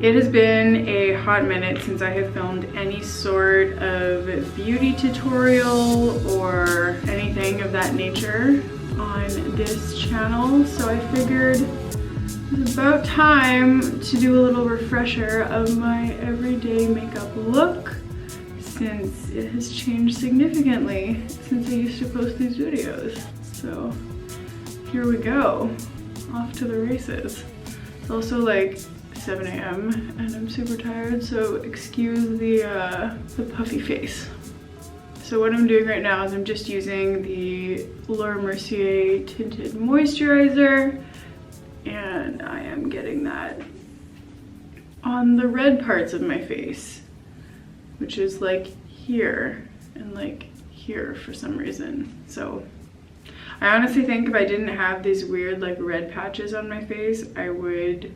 It has been a hot minute since I have filmed any sort of beauty tutorial or anything of that nature on this channel, so I figured it's about time to do a little refresher of my everyday makeup look, since it has changed significantly since I used to post these videos. So here we go, off to the races. It's also like 7 a.m. and I'm super tired, so excuse the puffy face. So what I'm doing right now is I'm just using the Laura Mercier Tinted Moisturizer, and I am getting that on the red parts of my face, which is like here and like here for some reason. So I honestly think if I didn't have these weird like red patches on my face, I would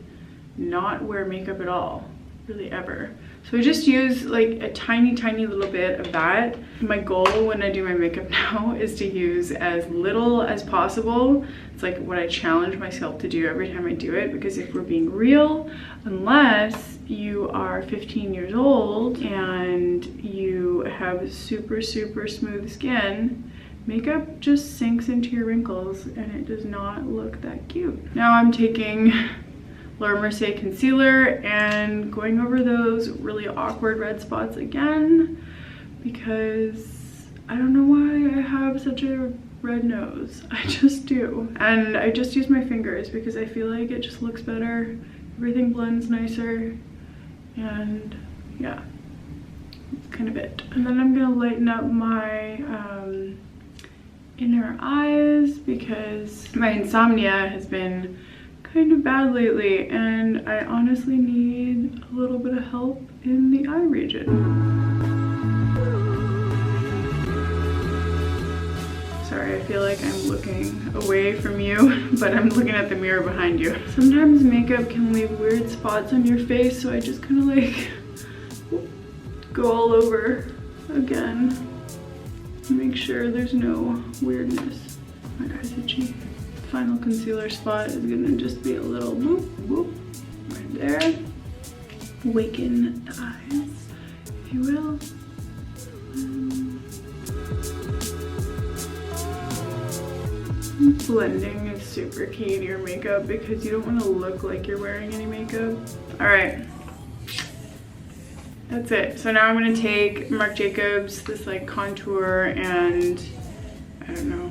not wear makeup at all, really, ever. So I just use like a tiny little bit of that. My goal when I do my makeup now is to use as little as possible. It's like what I challenge myself to do every time I do it, because if we're being real, unless you are 15 years old and you have super smooth skin, makeup just sinks into your wrinkles and it does not look that cute. Now I'm taking Laura Mercier concealer and going over those really awkward red spots again, because I don't know why I have such a red nose. I just do. And I just use my fingers because I feel like it just looks better. Everything blends nicer, and yeah, that's kind of it. And then I'm gonna lighten up my inner eyes because my insomnia has been kind of bad lately, and I honestly need a little bit of help in the eye region. Sorry, I feel like I'm looking away from you, but I'm looking at the mirror behind you. Sometimes makeup can leave weird spots on your face, so I just kind of like go all over again to make sure there's no weirdness. My eyes itchy. Final concealer spot is gonna just be a little boop boop right there. Awaken the eyes, if you will. Blending is super key to your makeup because you don't want to look like you're wearing any makeup. All right, that's it. So now I'm gonna take Marc Jacobs, this like contour and I don't know,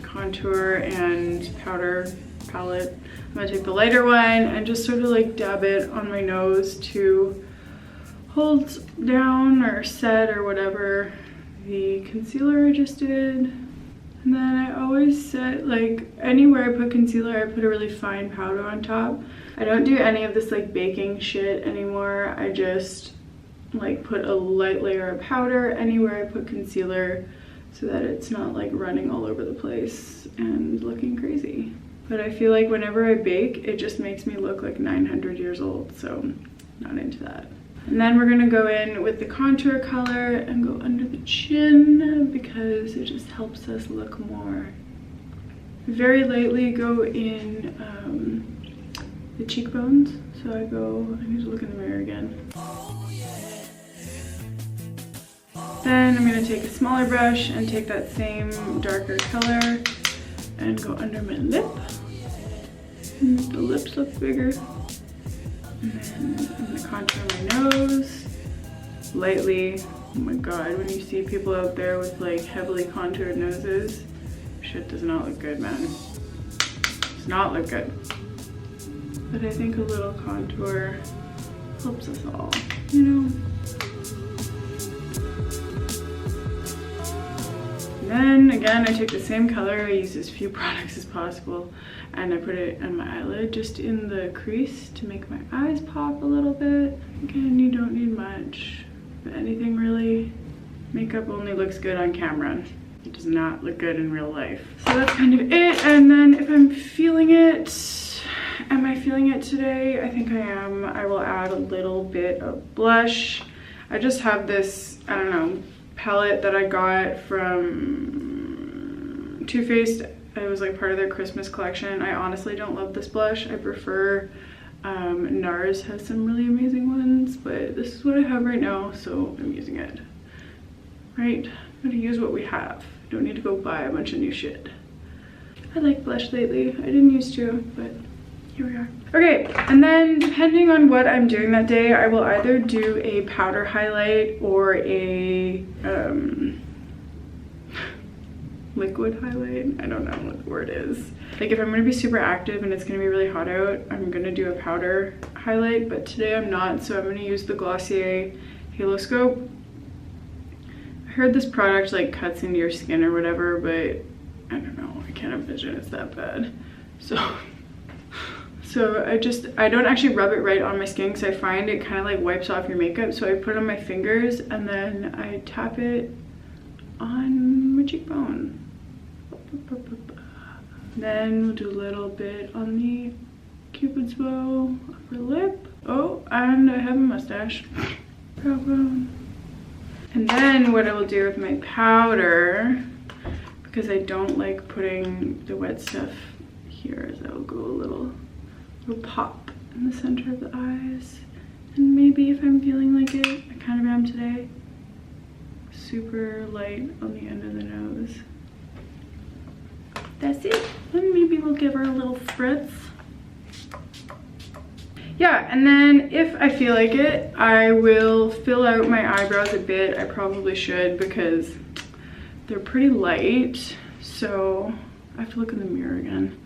contour and powder palette. I'm gonna take the lighter one and just sort of like dab it on my nose to hold down or set or whatever the concealer I just did. And then I always set, like, anywhere I put concealer, I put a really fine powder on top. I don't do any of this like baking shit anymore. I just like put a light layer of powder anywhere I put concealer, so that it's not like running all over the place and looking crazy. But I feel like whenever I bake, it just makes me look like 900 years old, so not into that. And then we're gonna go in with the contour color and go under the chin because it just helps us look more. Very lightly go in the cheekbones. So I need to look in the mirror again. Then I'm gonna take a smaller brush and take that same darker color and go under my lip. And the lips look bigger. And then I'm gonna contour my nose lightly. Oh my god, when you see people out there with like heavily contoured noses, shit does not look good, man. Does not look good. But I think a little contour helps us all, you know? Then again, I take the same color, I use as few products as possible, and I put it on my eyelid, just in the crease to make my eyes pop a little bit. Again, you don't need much, if anything really. Makeup only looks good on camera. It does not look good in real life. So that's kind of it, and then if I'm feeling it, am I feeling it today? I think I am. I will add a little bit of blush. I just have this, I don't know, palette that I got from Too Faced. It was like part of their Christmas collection. I honestly don't love this blush. I prefer NARS has some really amazing ones, but this is what I have right now, so I'm using it. Right? I'm gonna use what we have. Don't need to go buy a bunch of new shit. I like blush lately. I didn't used to, but here we are. Okay, and then depending on what I'm doing that day, I will either do a powder highlight or a liquid highlight. I don't know what the word is. Like if I'm gonna be super active and it's gonna be really hot out, I'm gonna do a powder highlight, but today I'm not, so I'm gonna use the Glossier Halo Scope. I heard this product like cuts into your skin or whatever, but I don't know, I can't envision it's that bad. So I don't actually rub it right on my skin because I find it kind of like wipes off your makeup, so I put it on my fingers and then I tap it on my cheekbone. Then we'll do a little bit on the Cupid's bow, upper lip. Oh, and I have a mustache. Brow bone. And then what I will do with my powder, because I don't like putting the wet stuff here, is I will go a little pop in the center of the eyes. And maybe if I'm feeling like it, I kind of am today, super light on the end of the nose. That's it. And maybe we'll give her a little spritz. Yeah, and then if I feel like it, I will fill out my eyebrows a bit. I probably should because they're pretty light. So I have to look in the mirror again.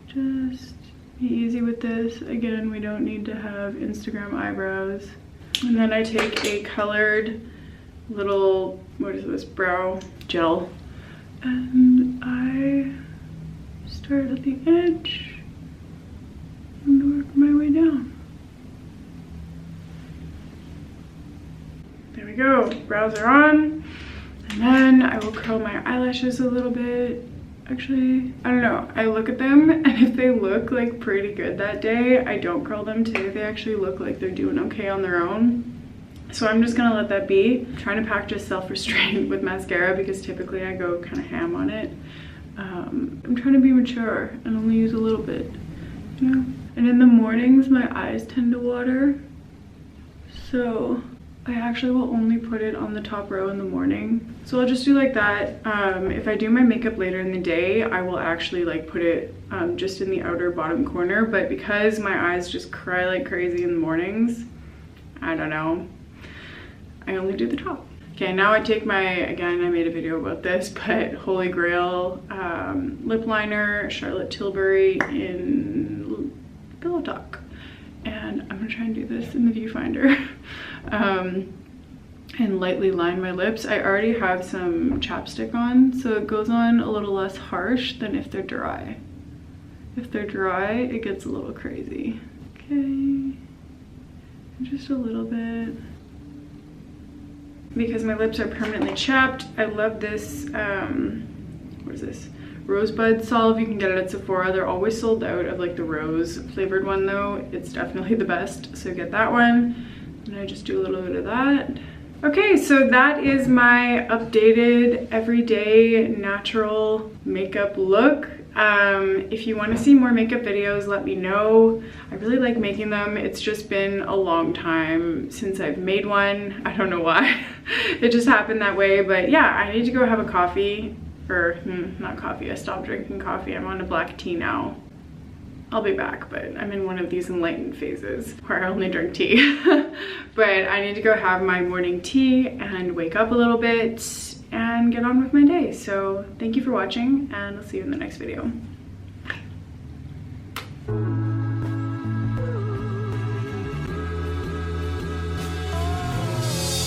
Just be easy with this. Again, we don't need to have Instagram eyebrows. And then I take a colored little, what is this, brow gel. And I start at the edge and work my way down. There we go, brows are on. And then I will curl my eyelashes a little bit. Actually, I don't know, I look at them and if they look like pretty good that day, I don't curl them. Today they actually look like they're doing okay on their own. So I'm just gonna let that be. I'm trying to practice self-restraint with mascara because typically I go kind of ham on it. I'm trying to be mature and only use a little bit, you know? And in the mornings, my eyes tend to water. So I actually will only put it on the top row in the morning. So I'll just do like that. If I do my makeup later in the day, I will actually like put it just in the outer bottom corner. But because my eyes just cry like crazy in the mornings, I don't know, I only do the top. Okay, now I take my, again, I made a video about this, but Holy Grail lip liner, Charlotte Tilbury in Pillow Talk. And I'm gonna try and do this in the viewfinder. And lightly line my lips. I already have some chapstick on, so it goes on a little less harsh than if they're dry. If they're dry, it gets a little crazy. Okay, just a little bit. Because my lips are permanently chapped, I love this, what is this? Rosebud Salve. You can get it at Sephora. They're always sold out of like the rose flavored one though. It's definitely the best, so get that one. And I just do a little bit of that. Okay, so that is my updated everyday natural makeup look. If you want to see more makeup videos, let me know. I really like making them. It's just been a long time since I've made one. I don't know why. It just happened that way, but yeah, I need to go have a coffee. Or not coffee, I stopped drinking coffee. I'm on a black tea now. I'll be back, but I'm in one of these enlightened phases where I only drink tea. But I need to go have my morning tea and wake up a little bit and get on with my day. So thank you for watching, and I'll see you in the next video. Bye.